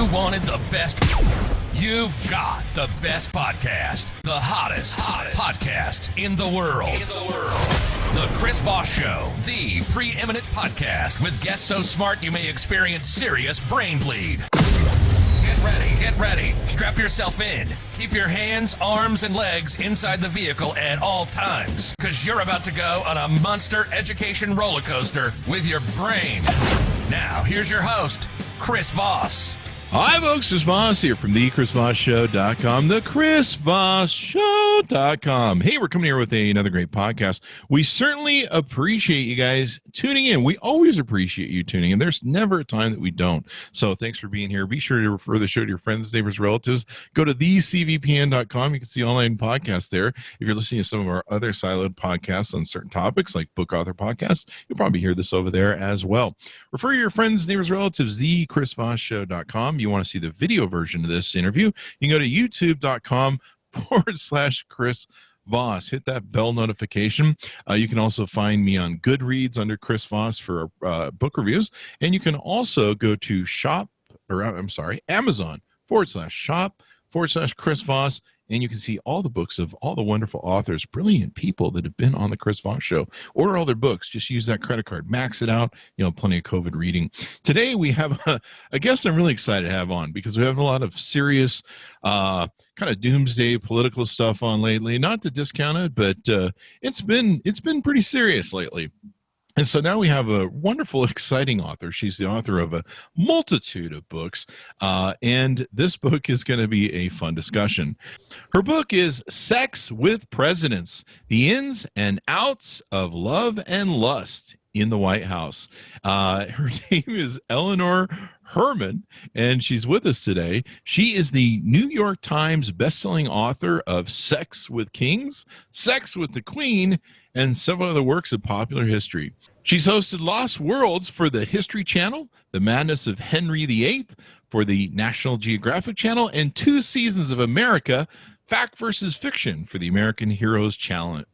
You wanted the best. You've got the best podcast. The hottest podcast in the world. The Chris Voss Show, the preeminent podcast with guests so smart you may experience serious brain bleed. Get ready. Strap yourself in. Keep your hands, arms, and legs inside the vehicle at all times, because you're about to go on a monster education roller coaster with your brain. Now, here's your host, Chris Voss. Hi, folks. Chris Voss here from thechrisvossshow.com, thechrisvossshow.com. Hey, we're coming here with another great podcast. We certainly appreciate you guys tuning in. We always appreciate you tuning in. There's never a time that we don't. So thanks for being here. Be sure to refer the show to your friends, neighbors, relatives. Go to thecvpn.com. You can see online podcasts there. If you're listening to some of our other siloed podcasts on certain topics, like book author podcasts, you'll probably hear this over there as well. Refer your friends, neighbors, relatives, thechrisvossshow.com. You want to see the video version of this interview, you can go to youtube.com/Chris Voss. Hit that bell notification. You can also find me on Goodreads under Chris Voss for book reviews. And you can also go to Amazon.shop/Chris Voss. And you can see all the books of all the wonderful authors, brilliant people that have been on the Chris Voss Show. Order all their books. Just use that credit card. Max it out. Plenty of COVID reading. Today, we have a guest I'm really excited to have on because we have a lot of serious kind of doomsday political stuff on lately. Not to discount it, but it's been pretty serious lately. And so now we have a wonderful, exciting author. She's the author of a multitude of books, and this book is going to be a fun discussion. Her book is Sex with Presidents, The Ins and Outs of Love and Lust in the White House. Her name is Eleanor Herman, and she's with us today. She is the New York Times bestselling author of Sex with Kings, Sex with the Queen, and several other works of popular history. She's hosted Lost Worlds for the History Channel, The Madness of Henry VIII for the National Geographic Channel, and 2 seasons of America, Fact versus Fiction for the American Heroes Channel.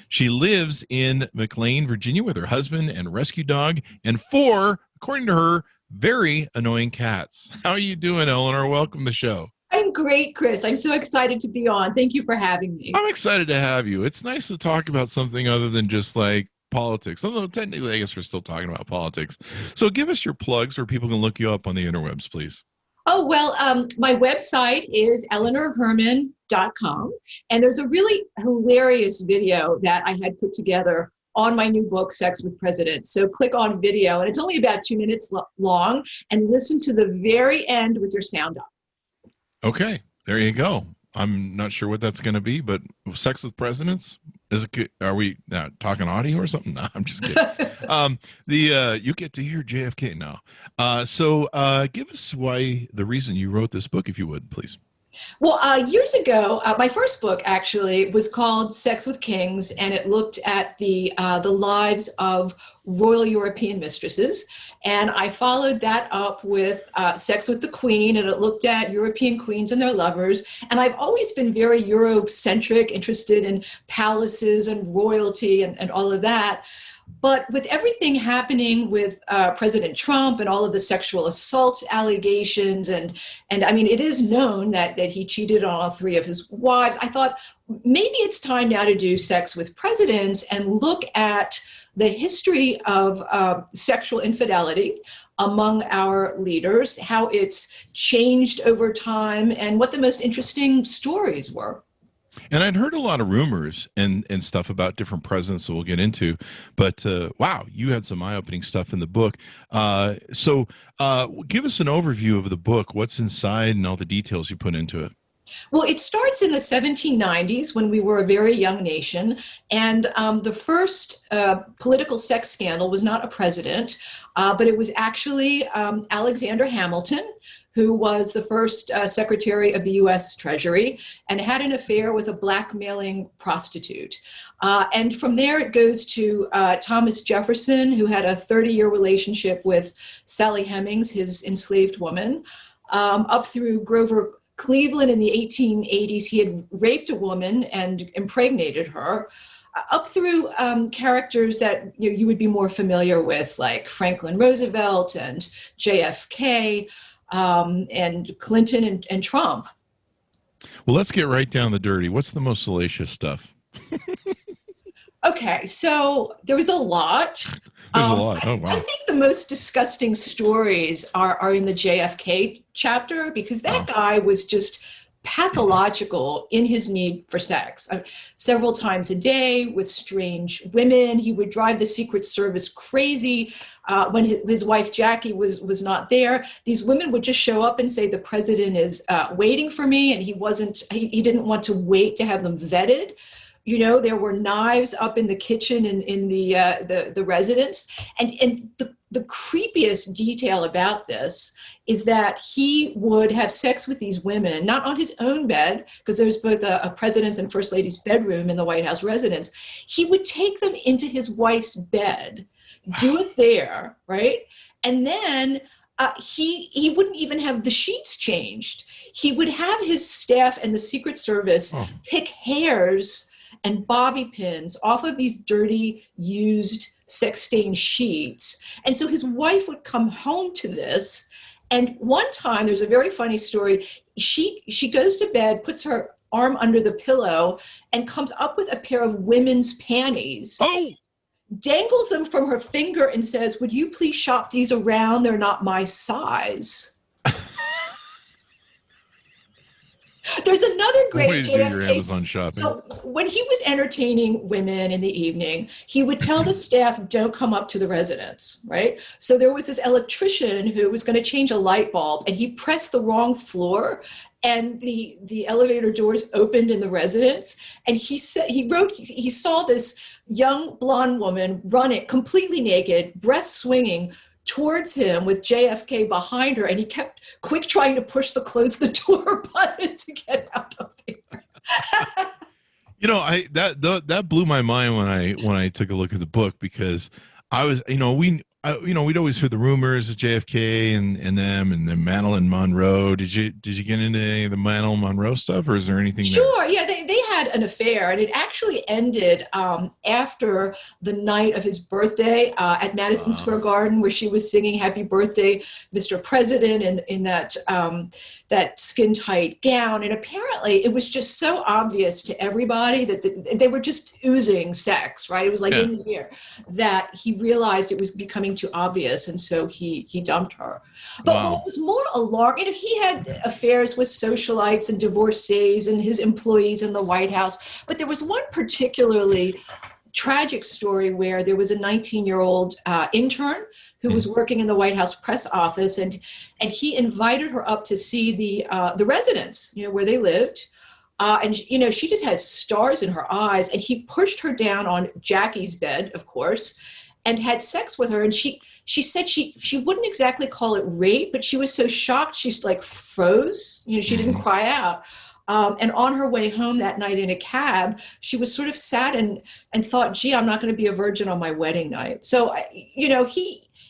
She lives in McLean, Virginia with her husband and rescue dog and 4, according to her, very annoying cats. How are you doing, Eleanor? Welcome to the show. I'm great, Chris. I'm so excited to be on. Thank you for having me. I'm excited to have you. It's nice to talk about something other than just like politics, although technically I guess we're still talking about politics. So give us your plugs where people can look you up on the interwebs, please. Oh, well, my website is eleanorherman.com, and there's a really hilarious video that I had put together on my new book, Sex with Presidents. So click on video, and it's only about 2 minutes long, and listen to the very end with your sound up. Okay, there you go. I'm not sure what that's going to be, but Sex with Presidents? Are we talking audio or something? No, I'm just kidding. You get to hear JFK now. So give us the reason you wrote this book, if you would, please. Well, years ago, my first book actually was called Sex with Kings, and it looked at the lives of royal European mistresses. And I followed that up with Sex with the Queen, and it looked at European queens and their lovers. And I've always been very Eurocentric, interested in palaces and royalty and all of that. But with everything happening with President Trump and all of the sexual assault allegations, and I mean, it is known that he cheated on all 3 of his wives, I thought maybe it's time now to do Sex with Presidents and look at the history of sexual infidelity among our leaders, how it's changed over time, and what the most interesting stories were. And I'd heard a lot of rumors and stuff about different presidents that we'll get into, but wow, you had some eye-opening stuff in the book. So give us an overview of the book, what's inside and all the details you put into it. Well, it starts in the 1790s when we were a very young nation, and the first political sex scandal was not a president, but it was actually Alexander Hamilton, who was the first Secretary of the U.S. Treasury and had an affair with a blackmailing prostitute. And from there it goes to Thomas Jefferson, who had a 30-year relationship with Sally Hemings, his enslaved woman, up through Grover Cleveland in the 1880s. He had raped a woman and impregnated her, up through characters that you would be more familiar with, like Franklin Roosevelt and JFK. and Clinton and Trump. Well, let's get right down the dirty. What's the most salacious stuff? Okay, so there was a lot. There's a lot. Oh, wow. I think the most disgusting stories are in the JFK chapter, because that guy was just pathological in his need for sex. Several times a day with strange women. He would drive the Secret Service crazy. When his wife Jackie was not there, these women would just show up and say, the president is waiting for me, and he didn't want to wait to have them vetted. You know, there were knives up in the kitchen in the residence. And the creepiest detail about this is that he would have sex with these women, not on his own bed, because there's both a president's and first lady's bedroom in the White House residence. He would take them into his wife's bed, do it there, right? And then he wouldn't even have the sheets changed. He would have his staff and the Secret Service pick hairs and bobby pins off of these dirty, used, sex-stained sheets. And so his wife would come home to this. And one time, there's a very funny story. She goes to bed, puts her arm under the pillow, and comes up with a pair of women's panties. Oh! Dangles them from her finger and says, would you please shop these around? They're not my size. There's another great JFK. Amazon shopping. So when he was entertaining women in the evening, he would tell the staff, don't come up to the residence, right? So there was this electrician who was going to change a light bulb, and he pressed the wrong floor, and the elevator doors opened in the residence. And he said, he saw this young blonde woman running completely naked, breast swinging, towards him with JFK behind her, and he kept trying to push the close the door button to get out of there. You know, that blew my mind when I took a look at the book, because I was, we'd always heard the rumors of JFK and them and then Madeline Monroe. Did you get into any of the Madeline Monroe stuff, or is there anything? Sure, yeah, they had an affair, and it actually ended after the night of his birthday at Madison Square Garden, where she was singing "Happy Birthday, Mr. President" in that skin-tight gown. And apparently it was just so obvious to everybody that they were just oozing sex, right? It was like in the air, that he realized it was becoming too obvious, and so he dumped her. But what was more alarming, he had affairs with socialites and divorcees and his employees in the White House. But there was one particularly tragic story where there was a 19-year-old intern who was working in the White House press office, and he invited her up to see the residence, where they lived. And she just had stars in her eyes, and he pushed her down on Jackie's bed, of course, and had sex with her. And she said she wouldn't exactly call it rape, but she was so shocked, she's like froze. She didn't cry out. And on her way home that night in a cab, she was sort of sad and thought, gee, I'm not going to be a virgin on my wedding night. So,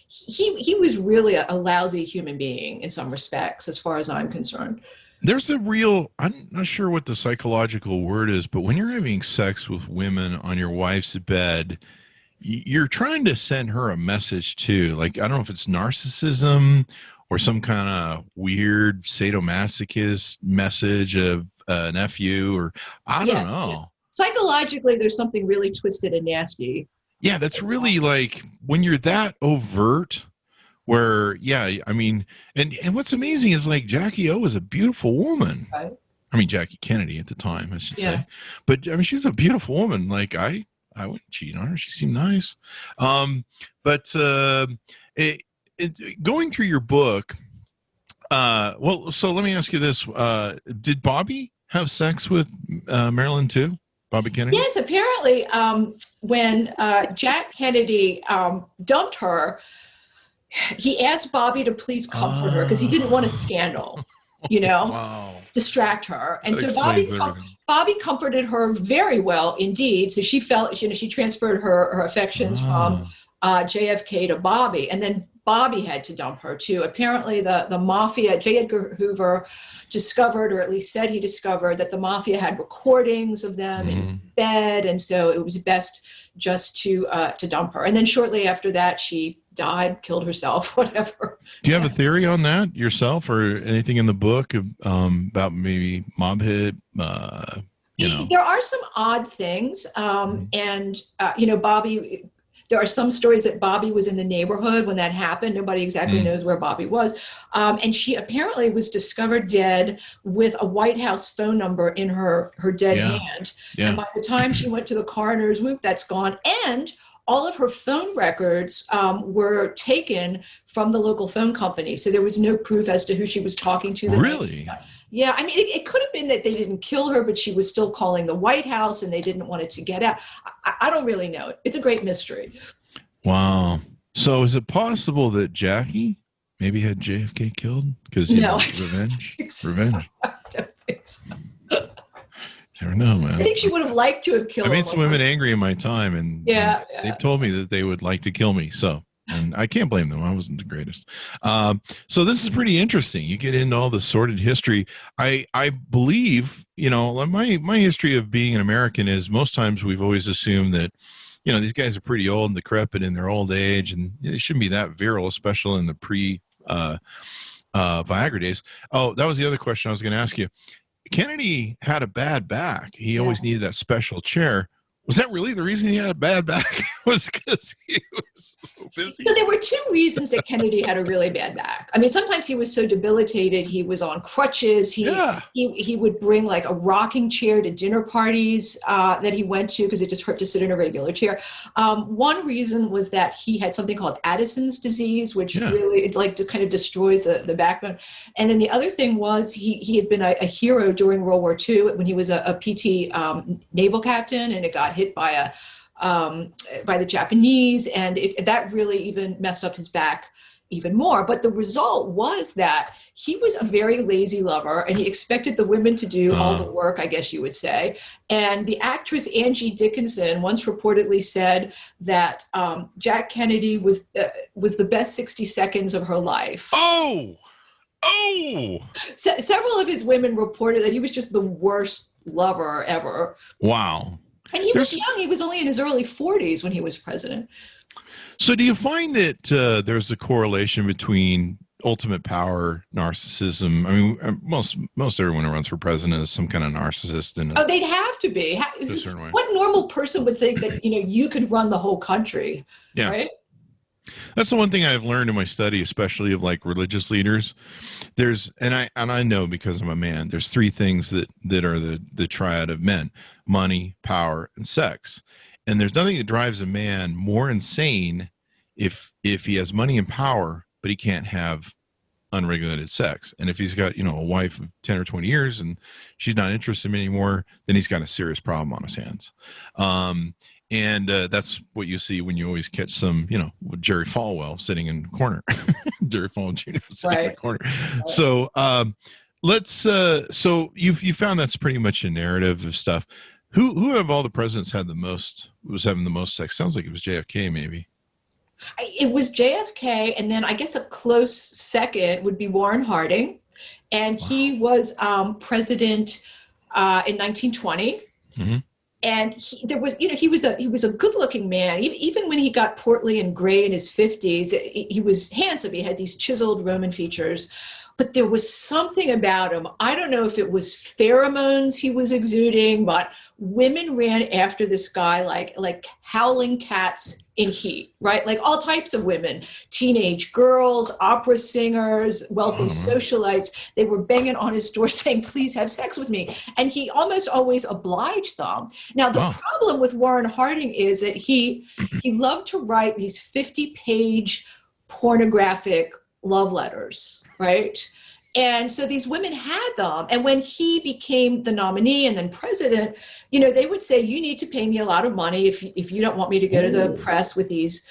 he was really a lousy human being in some respects, as far as I'm concerned. There's I'm not sure what the psychological word is, but when you're having sex with women on your wife's bed, you're trying to send her a message too. Like, I don't know if it's narcissism or some kind of weird sadomasochist message of an FU, or I don't know. Yeah. Psychologically, there's something really twisted and nasty. Yeah, that's really like when you're that overt, where, and what's amazing is like Jackie O was a beautiful woman. Right. I mean, Jackie Kennedy at the time, I should say. But I mean, she's a beautiful woman. Like I wouldn't cheat on her. She seemed nice. But going through your book, so let me ask you this. Did Bobby have sex with Marilyn too? Bobby Kennedy? Yes, apparently when Jack Kennedy dumped her, he asked Bobby to please comfort her because he didn't want a scandal, distract her. And so Bobby comforted her very well indeed. So she felt, she transferred her affections from JFK to Bobby. And then Bobby had to dump her too. Apparently the mafia, J. Edgar Hoover discovered, or at least said he discovered, that the mafia had recordings of them in bed. And so it was best just to dump her. And then shortly after that, she died, killed herself, whatever. Do you have a theory on that yourself, or anything in the book about maybe mob hit? There are some odd things, and Bobby. There are some stories that Bobby was in the neighborhood when that happened. Nobody exactly knows where Bobby was. And she apparently was discovered dead with a White House phone number in her dead hand. Yeah. And by the time she went to the coroner's, that's gone. And all of her phone records were taken from the local phone company. So there was no proof as to who she was talking to. Really? Yeah, I mean, it could have been that they didn't kill her, but she was still calling the White House and they didn't want it to get out. I don't really know. It's a great mystery. Wow. So is it possible that Jackie maybe had JFK killed? Because, revenge? Revenge. I don't think so. Never know, man. I think she would have liked to have killed him. I made some women angry in my time, and they've told me that they would like to kill me. So, and I can't blame them. I wasn't the greatest. So this is pretty interesting. You get into all the sordid history. I believe, my history of being an American is most times we've always assumed that, these guys are pretty old and decrepit in their old age, and they shouldn't be that virile, especially in the Viagra days. Oh, that was the other question I was going to ask you. Kennedy had a bad back. He always needed that special chair. Was that really the reason he had a bad back? Was because he was so busy? So there were two reasons that Kennedy had a really bad back. I mean, sometimes he was so debilitated, he was on crutches. He would bring like a rocking chair to dinner parties that he went to because it just hurt to sit in a regular chair. One reason was that he had something called Addison's disease, which really, it's like kind of destroys the backbone. And then the other thing was he had been a hero during World War II when he was a PT naval captain, and it got hit by the Japanese, and that really even messed up his back even more. But the result was that he was a very lazy lover, and he expected the women to do all the work, I guess you would say. And the actress Angie Dickinson once reportedly said that Jack Kennedy was the best 60 seconds of her life. Oh! Several of his women reported that he was just the worst lover ever. Wow. And he was young. He was only in his early 40s when he was president. So do you find that there's a correlation between ultimate power, narcissism? I mean, most everyone who runs for president is some kind of narcissist. They'd have to be. A certain way. What normal person would think that, you could run the whole country, right? That's the one thing I've learned in my study, especially of like religious leaders. I know because I'm a man, there's three things that are the triad of men: money, power, and sex. And there's nothing that drives a man more insane if he has money and power, but he can't have unregulated sex. And if he's got, a wife of 10 or 20 years and she's not interested in him anymore, then he's got a serious problem on his hands. And that's what you see when you always catch some, Jerry Falwell sitting in the corner, Jerry Falwell Jr. sitting in the corner. Right. So so you found that's pretty much a narrative of stuff. Who of all the presidents was having the most sex? Sounds like it was JFK, maybe. It was JFK, and then I guess a close second would be Warren Harding, and he was president in 1920. Mm-hmm. And he was a good-looking man. Even when he got portly and gray in his 50s, he was handsome. He had these chiseled Roman features, but there was something about him. I don't know if it was pheromones he was exuding, but women ran after this guy like howling cats in heat, right? Like all types of women, teenage girls, opera singers, wealthy socialites. They were banging on his door saying, "Please have sex with me." And he almost always obliged them. Now, the problem with Warren Harding is that he loved to write these 50-page pornographic love letters, right? And so these women had them. And when he became the nominee and then president, they would say, "You need to pay me a lot of money if you don't want me to go to the press with these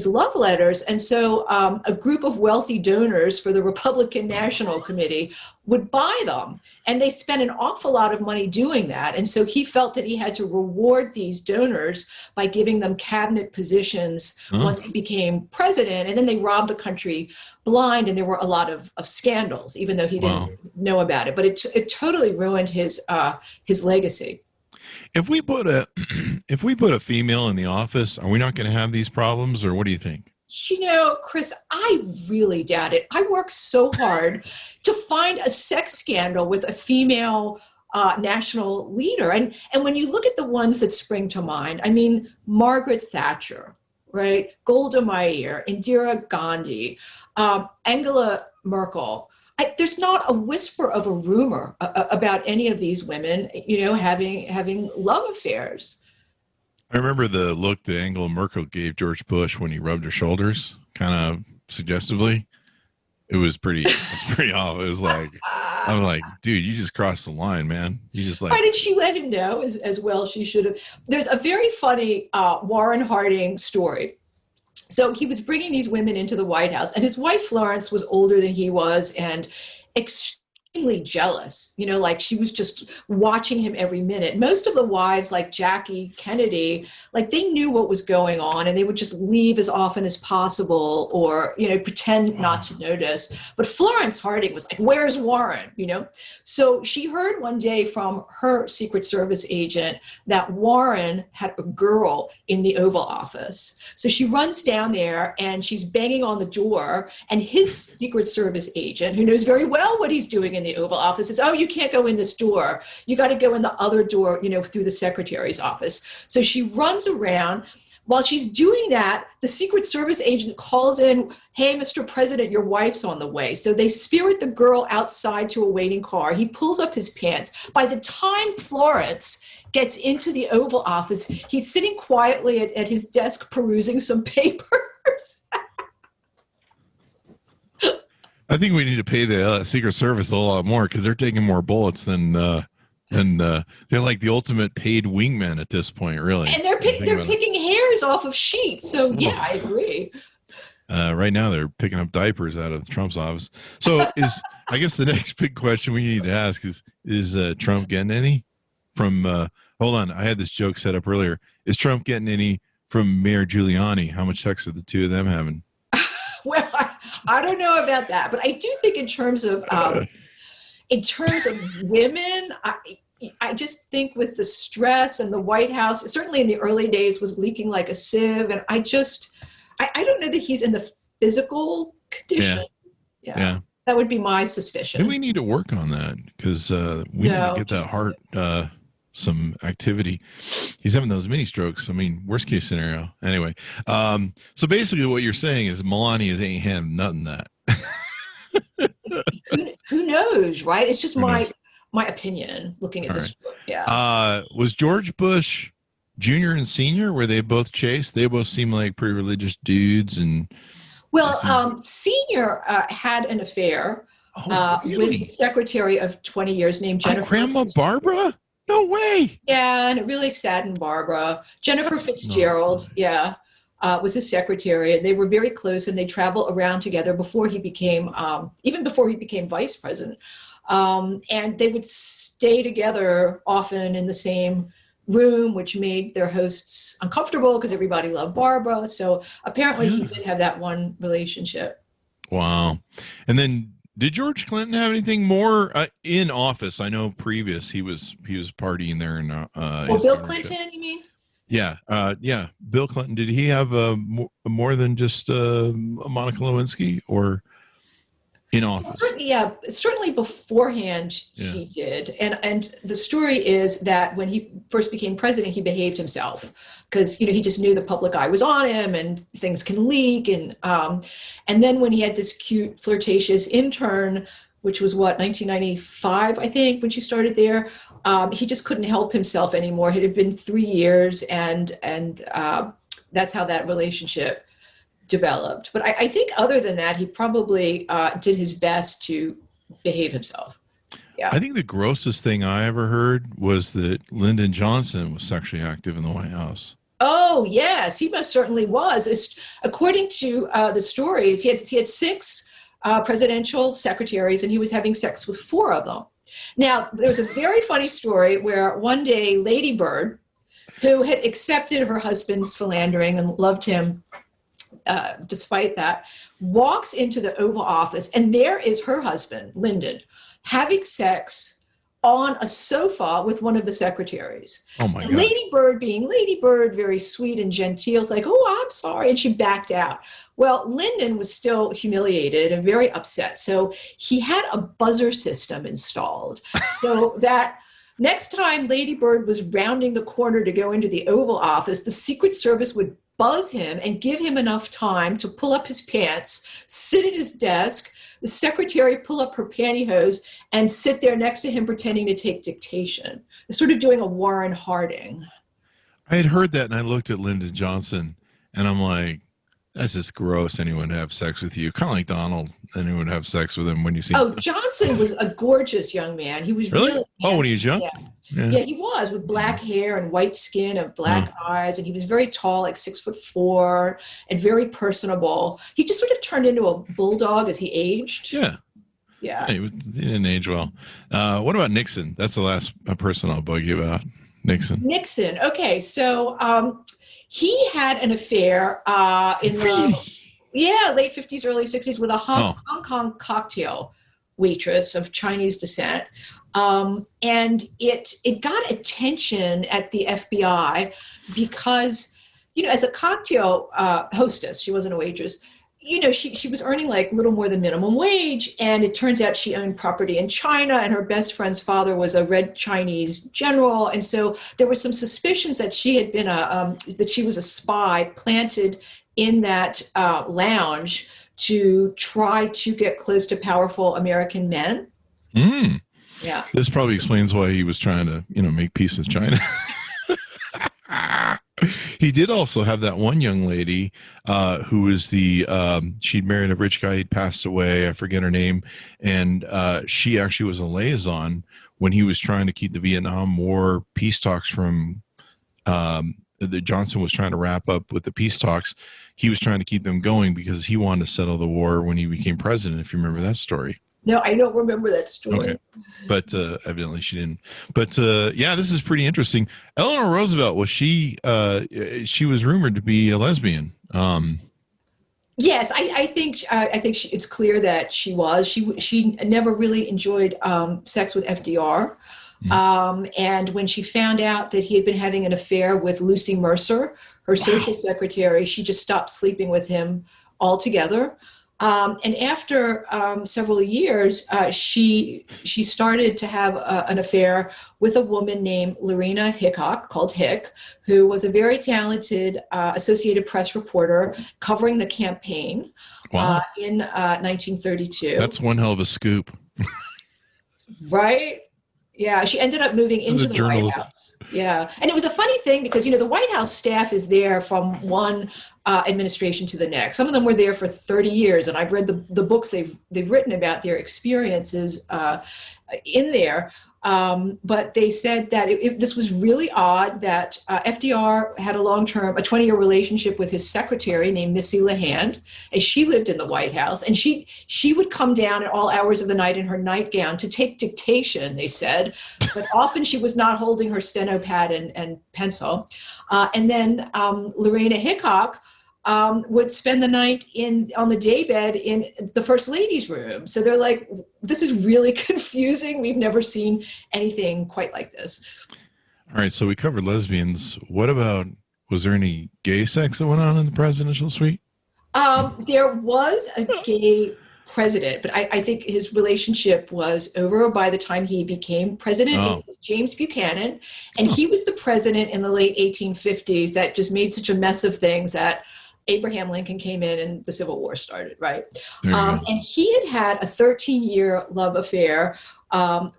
love letters." And so a group of wealthy donors for the Republican National Committee would buy them. And they spent an awful lot of money doing that. And so he felt that he had to reward these donors by giving them cabinet positions once he became president. And then they robbed the country blind, and there were a lot of scandals, even though he didn't know about it. But it totally ruined his legacy. If we put a if we put a female in the office, are we not going to have these problems, or what do you think? Chris, I really doubt it. I work so hard to find a sex scandal with a female national leader. And when you look at the ones that spring to mind, I mean, Margaret Thatcher, right? Golda Meir, Indira Gandhi, Angela Merkel. There's not a whisper of a rumor about any of these women, having love affairs. I remember the look that Angela Merkel gave George Bush when he rubbed her shoulders, kind of suggestively. It was pretty off. It was like, I'm like, dude, you just crossed the line, man. You just like. Why did she let him know as well? She should have. There's a very funny Warren Harding story. So he was bringing these women into the White House, and his wife Florence was older than he was and extremely jealous, like she was just watching him every minute. Most of the wives, like Jackie Kennedy, like they knew what was going on and they would just leave as often as possible or, pretend not to notice. But Florence Harding was like, where's Warren? So she heard one day from her Secret Service agent that Warren had a girl in the Oval Office. So she runs down there and she's banging on the door, and his Secret Service agent, who knows very well what he's doing in the Oval Office, says, oh, you can't go in this door. You got to go in the other door, through the secretary's office. So she runs around. While she's doing that, the Secret Service agent calls in, hey, Mr. President, your wife's on the way. So they spirit the girl outside to a waiting car. He pulls up his pants. By the time Florence gets into the Oval Office, he's sitting quietly at his desk perusing some papers. I think we need to pay the Secret Service a lot more because they're taking more bullets than they're like the ultimate paid wingmen at this point, really. And they're picking hairs off of sheets. So yeah, I agree. Right now they're picking up diapers out of Trump's office. So I guess the next big question we need to ask is Trump getting any from? Hold on, I had this joke set up earlier. Is Trump getting any from Mayor Giuliani? How much sex are the two of them having? Well, I don't know about that, but I do think in terms of women, I just think with the stress and the White House, certainly in the early days, was leaking like a sieve, and I don't know that he's in the physical condition. Yeah. That would be my suspicion. And we need to work on that because we need to get that heart some activity. He's having those mini strokes. I mean, worst case scenario. Anyway, so basically what you're saying is Melania ain't having nothing that. Who knows, right? It's just my opinion looking at this book. Yeah. Was George Bush Jr. and Sr., were they both chaste? They both seem like pretty religious dudes. And Sr. had an affair really? with the secretary of 20 years named Jennifer. Grandma Barbara? No way. Yeah, and it really saddened Barbara. Jennifer Fitzgerald, was his secretary, and they were very close, and they travel around together before he became, even before he became vice president. And they would stay together often in the same room, which made their hosts uncomfortable because everybody loved Barbara. So apparently he did have that one relationship. Wow. And then did George Clinton have anything more in office? I know previous he was partying there in Bill Clinton, you mean? Yeah. Bill Clinton, did he have more than just Monica Lewinsky or in office? Certainly beforehand he did. And the story is that when he first became president, he behaved himself because, he just knew the public eye was on him and things can leak. And then when he had this cute, flirtatious intern, which was 1995, I think, when she started there, he just couldn't help himself anymore. It had been 3 years and that's how that relationship developed. But I think other than that, he probably did his best to behave himself. Yeah. I think the grossest thing I ever heard was that Lyndon Johnson was sexually active in the White House. Oh, yes, he most certainly was. According to the stories, he had 6 presidential secretaries, and he was having sex with 4 of them. Now, there's a very funny story where one day Lady Bird, who had accepted her husband's philandering and loved him despite that, walks into the Oval Office, and there is her husband, Lyndon, having sex on a sofa with one of the secretaries. Oh my And God. Lady Bird, being Lady Bird, very sweet and genteel, is like, oh, I'm sorry. And she backed out. Well, Lyndon was still humiliated and very upset. So he had a buzzer system installed so that next time Lady Bird was rounding the corner to go into the Oval Office, the Secret Service would buzz him and give him enough time to pull up his pants, sit at his desk, the secretary pull up her pantyhose and sit there next to him pretending to take dictation. It's sort of doing a Warren Harding. I had heard that, and I looked at Lyndon Johnson, and I'm like, that's just gross. Anyone to have sex with you? Kind of like Donald. Anyone to have sex with him when you see? Oh, Johnson was a gorgeous young man. He was really oh, when he was young. Yeah, he was, with black hair and white skin and black eyes, and he was very tall, like 6'4", and very personable. He just sort of turned into a bulldog as he aged. Yeah. He didn't age well. What about Nixon? That's the last person I'll bug you about. Nixon. Okay, so he had an affair in the late 50s, early 60s with a Hong Kong cocktail waitress of Chinese descent. And it got attention at the FBI because, as a cocktail hostess, she wasn't a waitress, she was earning like little more than minimum wage. And it turns out she owned property in China, and her best friend's father was a Red Chinese general. And so there were some suspicions that she had been that she was a spy planted in that lounge to try to get close to powerful American men. Yeah. This probably explains why he was trying to, make peace with China. He did also have that one young lady who was she'd married a rich guy. He'd passed away. I forget her name. And she actually was a liaison when he was trying to keep the Vietnam War peace talks from that Johnson was trying to wrap up with the peace talks. He was trying to keep them going because he wanted to settle the war when he became president, if you remember that story. No, I don't remember that story. Okay. But evidently she didn't. But this is pretty interesting. Eleanor Roosevelt, was she was rumored to be a lesbian. Yes, I think it's clear that she was. She never really enjoyed sex with FDR. And when she found out that he had been having an affair with Lucy Mercer, her social secretary, she just stopped sleeping with him altogether. And after several years, she started to have an affair with a woman named Lorena Hickok, called Hick, who was a very talented Associated Press reporter covering the campaign in 1932. That's one hell of a scoop. Right? Yeah, she ended up moving into the White House. Yeah, and it was a funny thing because, the White House staff is there from one administration to the next. Some of them were there for 30 years, and I've read the books they've written about their experiences in there. But they said that this was really odd that FDR had a 20-year relationship with his secretary named Missy LeHand, and she lived in the White House. And she would come down at all hours of the night in her nightgown to take dictation, they said, but often she was not holding her steno pad and pencil. And then Lorena Hickok would spend the night on the daybed in the First Lady's room. So they're like, this is really confusing. We've never seen anything quite like this. All right, so we covered lesbians. What about, was there any gay sex that went on in the presidential suite? There was a gay president, but I think his relationship was over by the time he became president. It was James Buchanan, and he was the president in the late 1850s that just made such a mess of things that Abraham Lincoln came in and the Civil War started, right? And he had a 13-year love affair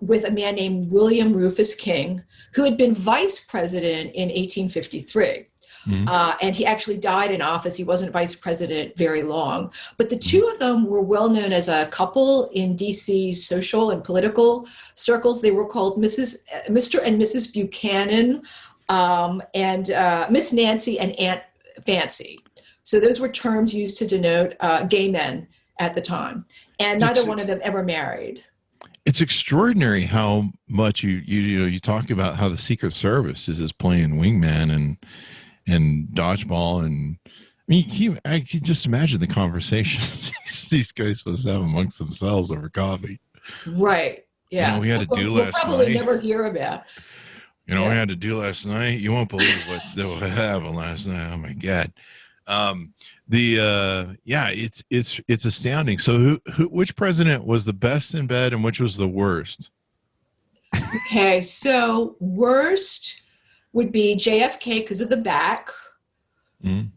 with a man named William Rufus King, who had been vice president in 1853. And he actually died in office. He wasn't vice president very long. But the two of them were well known as a couple in DC social and political circles. They were called Mr. and Mrs. Buchanan and Miss Nancy and Aunt Fancy. So those were terms used to denote gay men at the time. And neither one of them ever married. It's extraordinary how much you talk about how the Secret Service is playing wingman and dodgeball, and I mean, I can just imagine the conversations these guys supposed to have amongst themselves over coffee. Right. Yeah, we had to do we'll last probably night. never hear about. We had to do last night. You won't believe what happened last night. Oh my God. It's astounding. So which president was the best in bed and which was the worst? Okay, so worst would be JFK because of the back. Mm.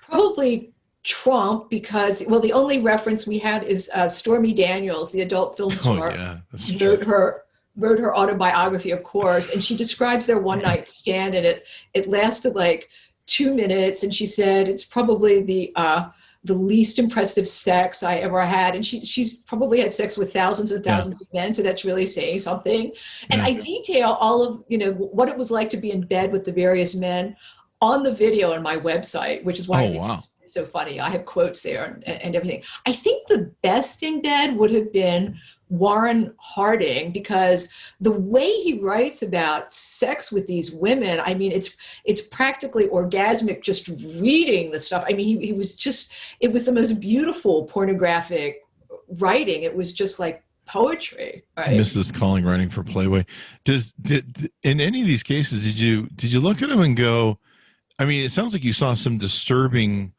Probably Trump because, well, the only reference we have is Stormy Daniels, the adult film star. Oh yeah, that's true. Wrote her autobiography, of course, and she describes their one night stand, and it lasted like 2 minutes, and she said it's probably the least impressive sex I ever had, and she's probably had sex with thousands and thousands of men, so that's really saying something. And I detail all of what it was like to be in bed with the various men on the video on my website, which is why I think it's so funny. I have quotes there and everything. I think the best in bed would have been Warren Harding, because the way he writes about sex with these women, I mean, it's practically orgasmic just reading the stuff. I mean, he was just, it was the most beautiful pornographic writing. It was just like poetry, right? Mrs. Calling writing for Playboy. Did in any of these cases, did you look at them and go, I mean, it sounds like you saw some disturbing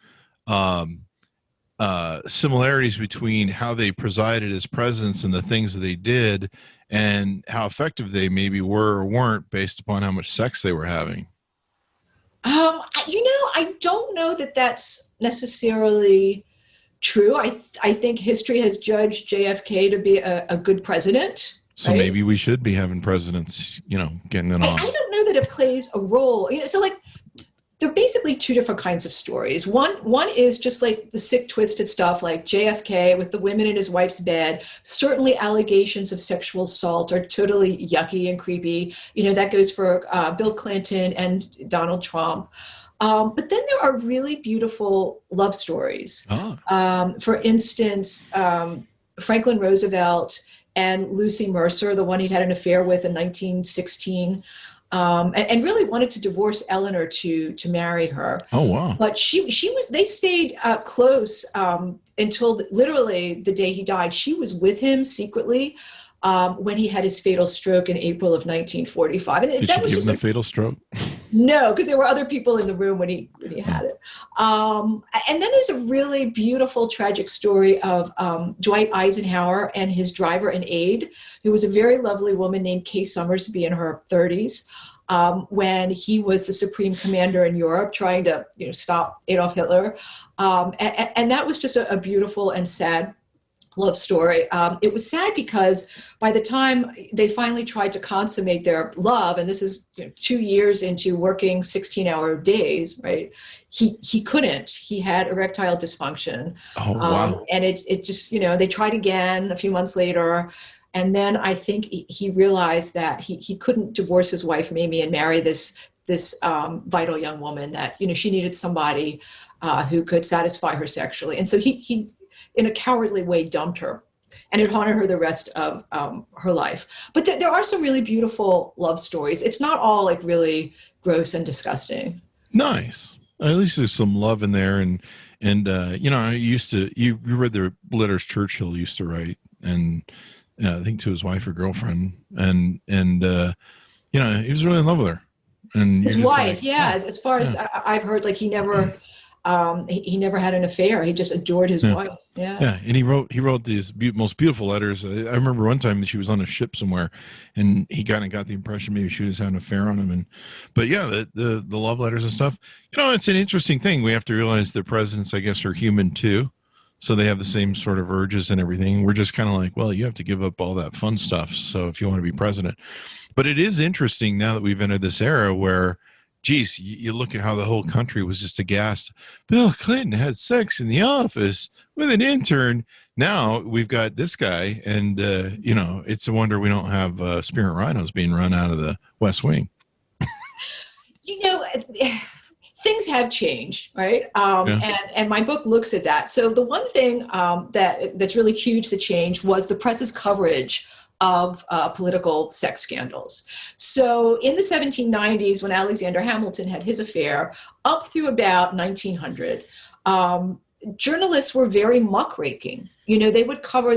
similarities between how they presided as presidents and the things that they did and how effective they maybe were or weren't based upon how much sex they were having. I don't know that that's necessarily true. I think history has judged JFK to be a good president. So right? Maybe we should be having presidents, getting it on. I don't know that it plays a role. So like, there are basically two different kinds of stories. One is just like the sick, twisted stuff, like JFK with the women in his wife's bed. Certainly allegations of sexual assault are totally yucky and creepy. That goes for Bill Clinton and Donald Trump. But then there are really beautiful love stories. For instance, Franklin Roosevelt and Lucy Mercer, the one he'd had an affair with in 1916. And really wanted to divorce Eleanor to marry her. Oh, wow. But they stayed close until literally the day he died. She was with him secretly when he had his fatal stroke in April of 1945. And Did that she was give just him the fatal stroke? No, because there were other people in the room when he had it. And then there's a really beautiful, tragic story of Dwight Eisenhower and his driver and aide, who was a very lovely woman named Kay Summersby in her 30s, when he was the supreme commander in Europe trying to stop Adolf Hitler. And that was just a beautiful and sad love story. It was sad because by the time they finally tried to consummate their love, and this is 2 years into working 16-hour days, right? He couldn't. He had erectile dysfunction. Oh, wow. And it just, they tried again a few months later. And then I think he realized that he couldn't divorce his wife, Mamie, and marry this vital young woman, that, she needed somebody who could satisfy her sexually. And so he in a cowardly way, dumped her, and it haunted her the rest of her life. But there are some really beautiful love stories. It's not all like really gross and disgusting. Nice. At least there's some love in there. And I used to, you read the letters Churchill used to write, and I think to his wife or girlfriend, and he was really in love with her. And his wife, as far as I've heard, like he never had an affair. He just adored his wife. Yeah. And he wrote these most beautiful letters. I remember one time that she was on a ship somewhere, and he kind of got the impression maybe she was having an affair on him. But the love letters and stuff. It's an interesting thing. We have to realize that presidents, I guess, are human too, so they have the same sort of urges and everything. We're just kind of like, well, you have to give up all that fun stuff. So if you want to be president, but it is interesting now that we've entered this era where, geez, you look at how the whole country was just aghast. Bill Clinton had sex in the office with an intern. Now we've got this guy, and it's a wonder we don't have spirit rhinos being run out of the West Wing. Things have changed, right? And my book looks at that. So the one thing that's really huge that changed was the press's coverage of political sex scandals. So in the 1790s, when Alexander Hamilton had his affair, up through about 1900, journalists were very muckraking. They would cover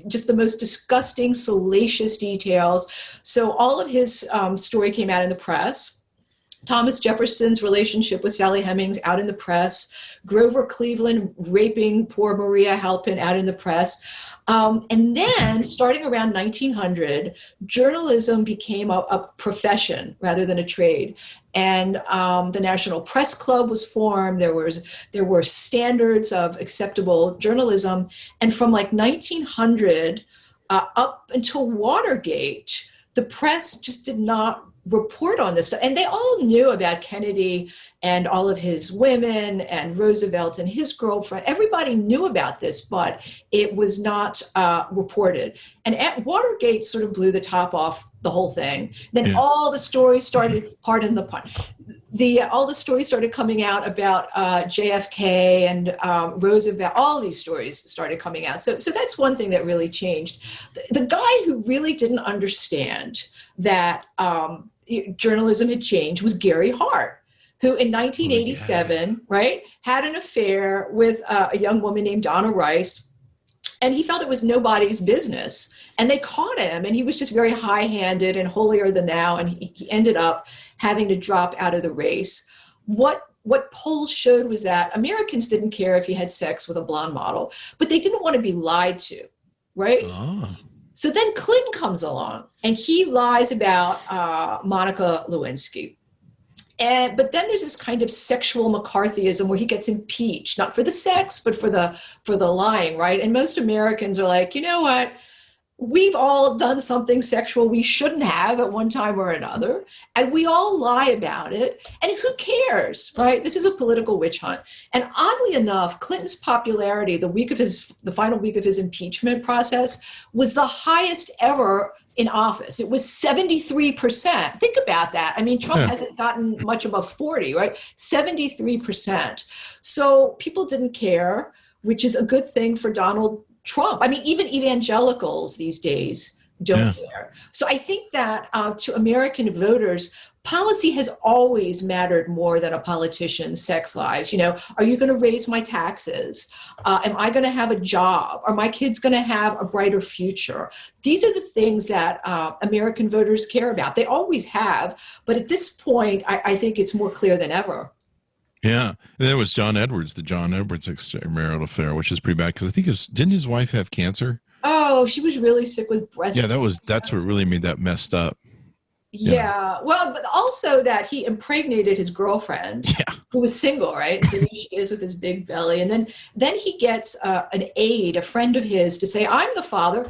just the most disgusting, salacious details. So all of his story came out in the press. Thomas Jefferson's relationship with Sally Hemings out in the press. Grover Cleveland raping poor Maria Halpin out in the press. And then starting around 1900, journalism became a profession rather than a trade. And the National Press Club was formed. There were standards of acceptable journalism. And from 1900 up until Watergate, the press just did not report on this stuff. And they all knew about Kennedy and all of his women and Roosevelt and his girlfriend. Everybody knew about this, but it was not reported. And at Watergate sort of blew the top off the whole thing. Then all the stories started, all the stories started coming out about JFK and Roosevelt. All these stories started coming out. So that's one thing that really changed. The guy who really didn't understand that journalism had changed was Gary Hart, who in 1987, had an affair with a young woman named Donna Rice, and he felt it was nobody's business. And they caught him, and he was just very high-handed and holier than thou, and he ended up having to drop out of the race. What polls showed was that Americans didn't care if he had sex with a blonde model, but they didn't want to be lied to, right? Oh. So then Clinton comes along, and he lies about Monica Lewinsky. But then there's this kind of sexual McCarthyism where he gets impeached, not for the sex, but for the lying, right? And most Americans are like, you know what? We've all done something sexual we shouldn't have at one time or another, and we all lie about it, and who cares, right? This is a political witch hunt. And oddly enough, Clinton's popularity the final week of his impeachment process was the highest ever in office. It was 73%. Think about that. I mean, Trump hasn't gotten much above 40, right? 73%. So people didn't care, which is a good thing for Donald Trump. I mean, even evangelicals these days don't care. So I think that to American voters, policy has always mattered more than a politician's sex lives. Are you going to raise my taxes? Am I going to have a job? Are my kids going to have a brighter future? These are the things that American voters care about. They always have. But at this point, I think it's more clear than ever. Yeah. And then it was John Edwards, the John Edwards extramarital affair, which is pretty bad because I think didn't his wife have cancer? Oh, she was really sick with breast cancer. Yeah, that's what really made that messed up. Yeah. Well, but also that he impregnated his girlfriend, who was single, right? So here she is with his big belly. And then he gets an aide, a friend of his, to say, I'm the father.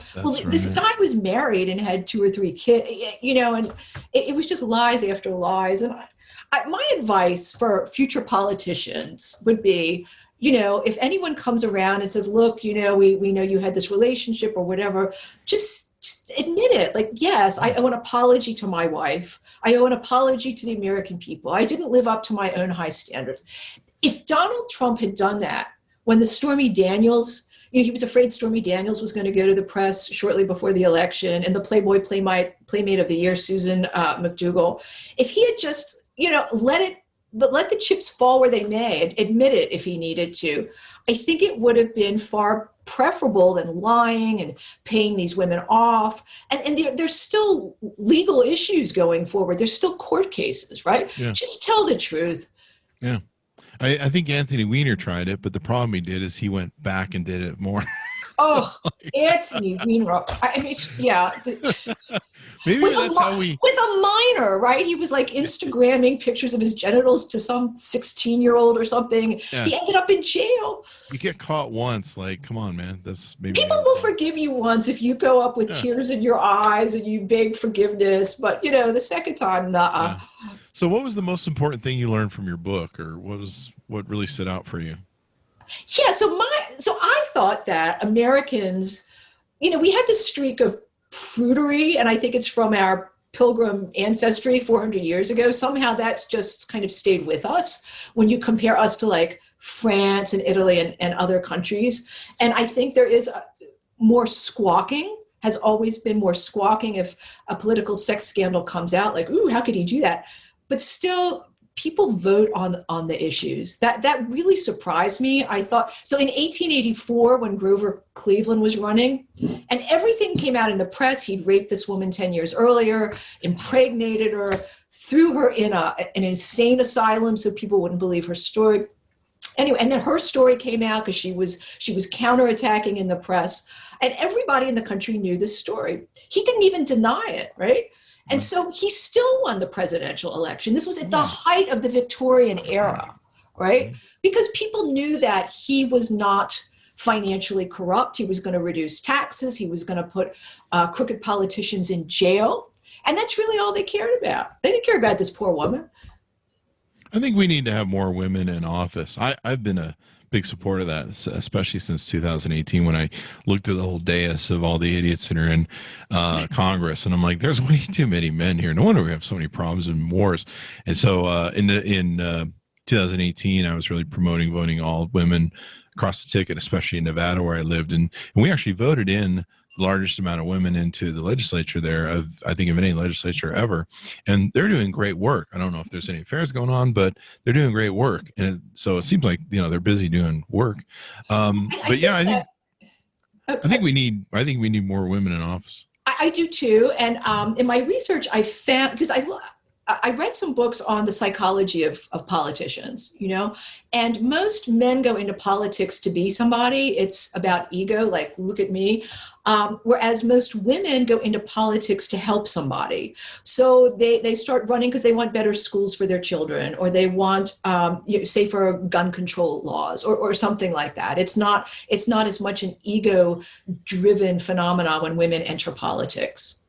This guy was married and had 2 or 3 kids, and it was just lies after lies. And my advice for future politicians would be, if anyone comes around and says, look, we know you had this relationship or whatever, just admit it. Yes, I owe an apology to my wife. I owe an apology to the American people. I didn't live up to my own high standards. If Donald Trump had done that when the Stormy Daniels, he was afraid Stormy Daniels was going to go to the press shortly before the election, and the Playboy Playmate of the Year, Susan McDougal, if he had just, let the chips fall where they may, admit it if he needed to, I think it would have been far preferable than lying and paying these women off. And there's still legal issues going forward. There's still court cases, right? Yeah. Just tell the truth. Yeah. I think Anthony Weiner tried it, but the problem he did is he went back and did it more. Oh, Anthony Weiner. I mean, yeah. Maybe with that's how we... With a minor, right? He was Instagramming pictures of his genitals to some 16-year-old or something. Yeah. He ended up in jail. You get caught once, come on, man. That's maybe... People will forgive you once if you go up with tears in your eyes and you beg forgiveness. But, the second time, nah. Yeah. So what was the most important thing you learned from your book, or what really stood out for you? Yeah, so I thought that Americans, we had this streak of prudery, and I think it's from our Pilgrim ancestry 400 years ago. Somehow that's just kind of stayed with us when you compare us to France and Italy and other countries. And I think there is more squawking, has always been more squawking if a political sex scandal comes out, ooh, how could he do that? But still, people vote on the issues. That really surprised me. I thought, so in 1884, when Grover Cleveland was running, and everything came out in the press, he'd raped this woman 10 years earlier, impregnated her, threw her in an insane asylum so people wouldn't believe her story. Anyway, and then her story came out because she was counterattacking in the press, and everybody in the country knew this story. He didn't even deny it, right? And so he still won the presidential election. This was at the height of the Victorian era, right? Because people knew that he was not financially corrupt. He was going to reduce taxes. He was going to put crooked politicians in jail. And that's really all they cared about. They didn't care about this poor woman. I think we need to have more women in office. I've been a big supporter of that, especially since 2018 when I looked at the whole dais of all the idiots that are in Congress, and I'm like, there's way too many men here. No wonder we have so many problems and wars. And so in 2018, I was really promoting voting all women across the ticket, especially in Nevada where I lived, and we actually voted in the largest amount of women into the legislature there of any legislature ever. And they're doing great work. I don't know if there's any affairs going on, but they're doing great work. And so it seems like, they're busy doing work. I think we need more women in office. I do too. And in my research, I found, because I read some books on the psychology of politicians, and most men go into politics to be somebody. It's about ego, like, look at me. Whereas most women go into politics to help somebody. So they start running because they want better schools for their children, or they want safer gun control laws, or something like that. It's not as much an ego-driven phenomenon when women enter politics.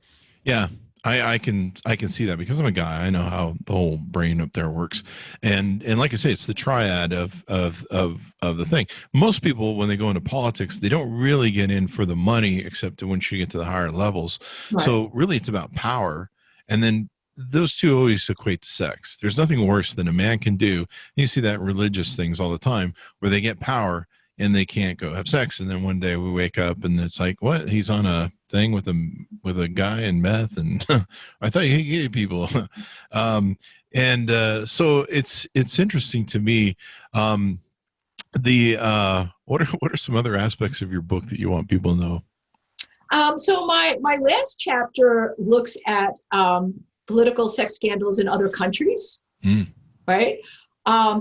Yeah. I can see that because I'm a guy. I know how the whole brain up there works, and like I say, it's the triad of the thing. Most people, when they go into politics, they don't really get in for the money, except once you get to the higher levels. Right. So really, it's about power, and then those two always equate to sex. There's nothing worse than a man can do. You see that in religious things all the time, where they get power and they can't go have sex, and then one day we wake up and it's like, what? He's on a thing with a guy in meth, and I thought he gay people. So it's interesting to me. What are some other aspects of your book that you want people to know? So my last chapter looks at political sex scandals in other countries, right?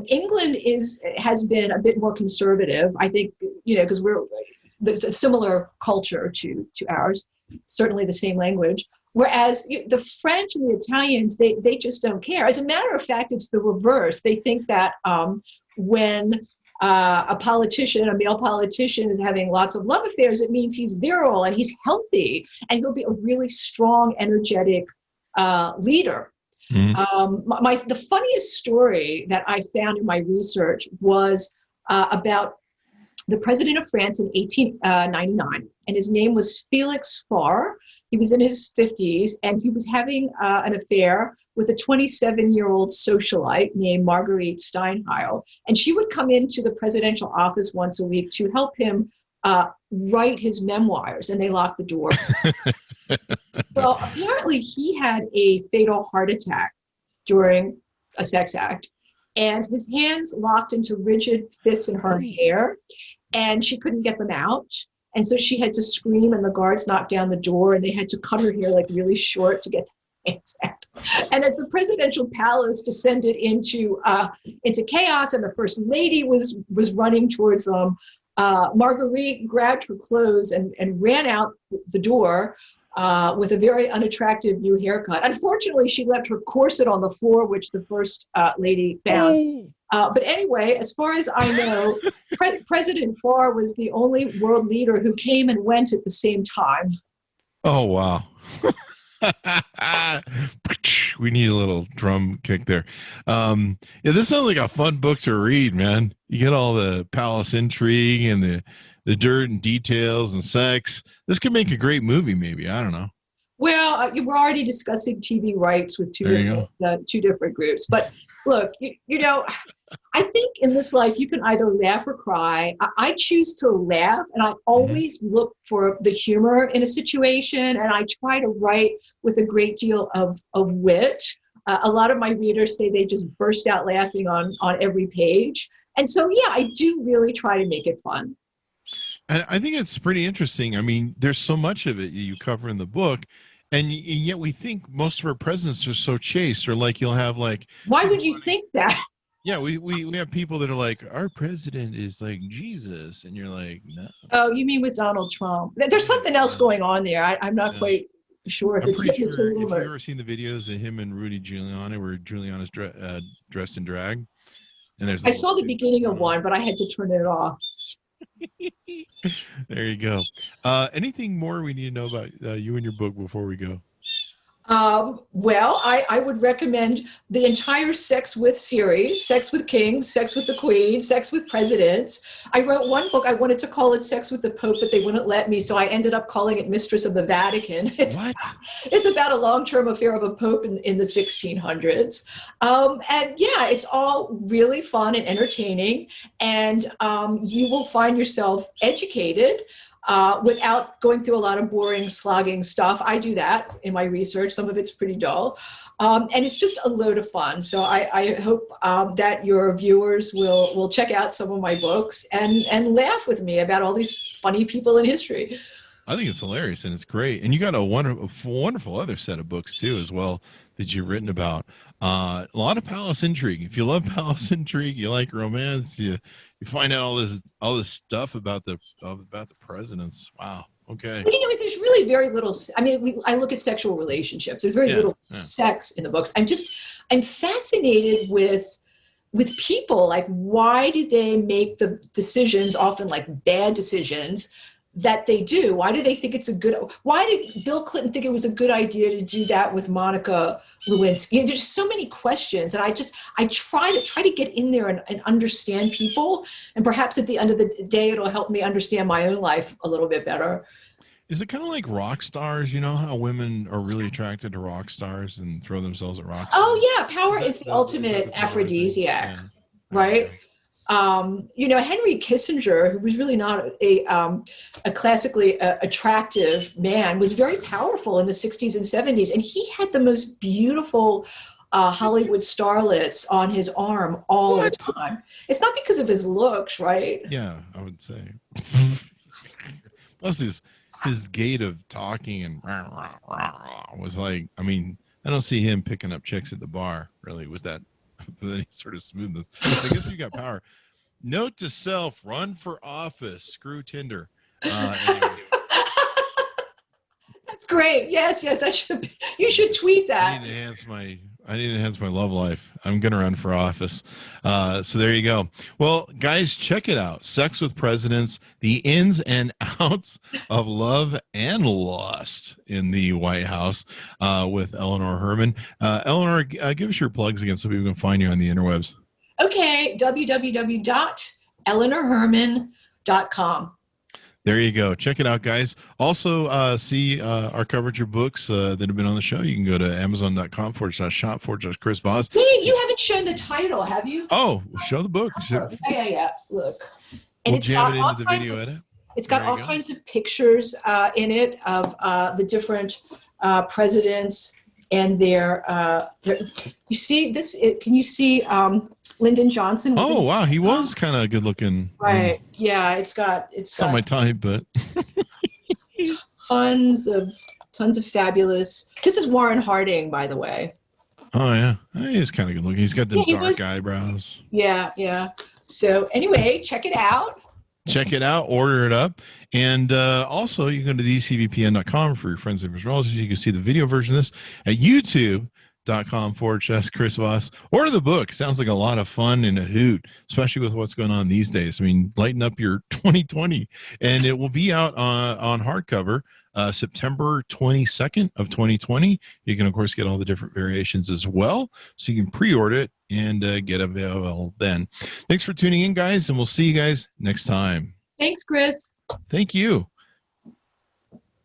England has been a bit more conservative, I think, because there's a similar culture to ours, certainly the same language. Whereas the French and the Italians, they just don't care. As a matter of fact, it's the reverse. They think that when a male politician is having lots of love affairs, it means he's virile and he's healthy and he'll be a really strong, energetic leader. The funniest story that I found in my research was about the president of France in 1899, and his name was Felix Faure. He was in his 50s, and he was having an affair with a 27-year-old socialite named Marguerite Steinheil, and she would come into the presidential office once a week to help him write his memoirs, and they locked the door. Well, apparently he had a fatal heart attack during a sex act, and his hands locked into rigid fists in her hair, and she couldn't get them out. And so she had to scream, and the guards knocked down the door, and they had to cut her hair like really short to get the hands out. And as the presidential palace descended into chaos, and the first lady was running towards them, Marguerite grabbed her clothes and ran out the door with a very unattractive new haircut. Unfortunately, she left her corset on the floor, which the first lady found. But anyway, as far as I know, President Faure was the only world leader who came and went at the same time. Oh, wow. We need a little drum kick there. This sounds like a fun book to read, man. You get all the palace intrigue and the dirt and details and sex. This could make a great movie, maybe. I don't know. Well, we're already discussing TV rights with two different groups. But look, I think in this life, you can either laugh or cry. I choose to laugh, and I always look for the humor in a situation, and I try to write with a great deal of wit. A lot of my readers say they just burst out laughing on every page. And so, yeah, I do really try to make it fun. I think it's pretty interesting. I mean, there's so much of it you cover in the book, and yet we think most of our presidents are so chaste, or like you'll have like. Why would you think that? Yeah, we have people that are like, our president is like Jesus, and you're like, no. Oh, you mean with Donald Trump? There's something else going on there. I'm not quite sure if it's hypnotism. If you've or... ever seen the videos of him and Rudy Giuliani, where Giuliani's dressed in drag, and there's. I saw the beginning of one, but I had to turn it off. There you go. Anything more we need to know about you and your book before we go? Well, I would recommend the entire Sex With series, Sex with Kings, Sex with the Queen, Sex with Presidents. I wrote one book, I wanted to call it Sex with the Pope, but they wouldn't let me, so I ended up calling it Mistress of the Vatican. It's about a long-term affair of a pope in the 1600s. And yeah, it's all really fun and entertaining, and you will find yourself educated without going through a lot of boring, slogging stuff. I do that in my research. Some of it's pretty dull. And it's just a load of fun. So I hope that your viewers will check out some of my books and laugh with me about all these funny people in history. I think it's hilarious and it's great. And you got a wonderful other set of books too, as well, that you've written about. A lot of palace intrigue. If you love palace intrigue, you like romance, you find out all this stuff about the presidents. Wow. Okay. But, there's really very little. I mean, I look at sexual relationships. There's very little sex in the books. I'm fascinated with people. Like, why do they make the decisions, often like bad decisions, that they do? Why do they think why did Bill Clinton think it was a good idea to do that with Monica Lewinsky? There's so many questions, and I try to get in there and understand people, and perhaps at the end of the day, it'll help me understand my own life a little bit better. Is it kind of like rock stars? You know how women are really attracted to rock stars and throw themselves at rock stars? Oh yeah, power is the ultimate aphrodisiac, right? Henry Kissinger, who was really not a classically attractive man, was very powerful in the 60s and 70s. And he had the most beautiful Hollywood starlets on his arm all the time. It's not because of his looks, right? Yeah, I would say. Plus his gait of talking and was like, I mean, I don't see him picking up chicks at the bar, really, with that. With any sort of smoothness. I guess you got power. Note to self: run for office. Screw Tinder. Anyway. That's great. Yes, that should be. You should tweet that. I need to enhance my love life. I'm gonna run for office. So there you go. Well, guys, check it out. Sex with Presidents: the ins and outs of love and lust in the White House, with Eleanor Herman. Eleanor, give us your plugs again so people can find you on the interwebs. Okay, www.eleanorherman.com. There you go. Check it out, guys. Also, see our coverage of books that have been on the show. You can go to amazon.com/shop/Chris Voss. Hey, you haven't shown the title, have you? Oh, show the book. Yeah. Look. And we'll jam it into the video edit. It's got all kinds of pictures in it of the different presidents and their you see this? Can you see Lyndon Johnson? Oh, wow. He was kind of good looking. Right. Yeah. It's got not my type, but tons of fabulous. This is Warren Harding, by the way. Oh yeah. He's kind of good looking. He's got the dark eyebrows. Yeah. So anyway, check it out. Check it out, order it up. And also, you can go to thecvpn.com for your friends and relatives. You can see the video version of this at youtube.com/Chris Voss. Order the book. Sounds like a lot of fun and a hoot, especially with what's going on these days. I mean, lighten up your 2020. And it will be out on hardcover September 22nd of 2020. You can, of course, get all the different variations as well. So you can pre-order it and get available then. Thanks for tuning in, guys, and we'll see you guys next time. Thanks, Chris. Thank you.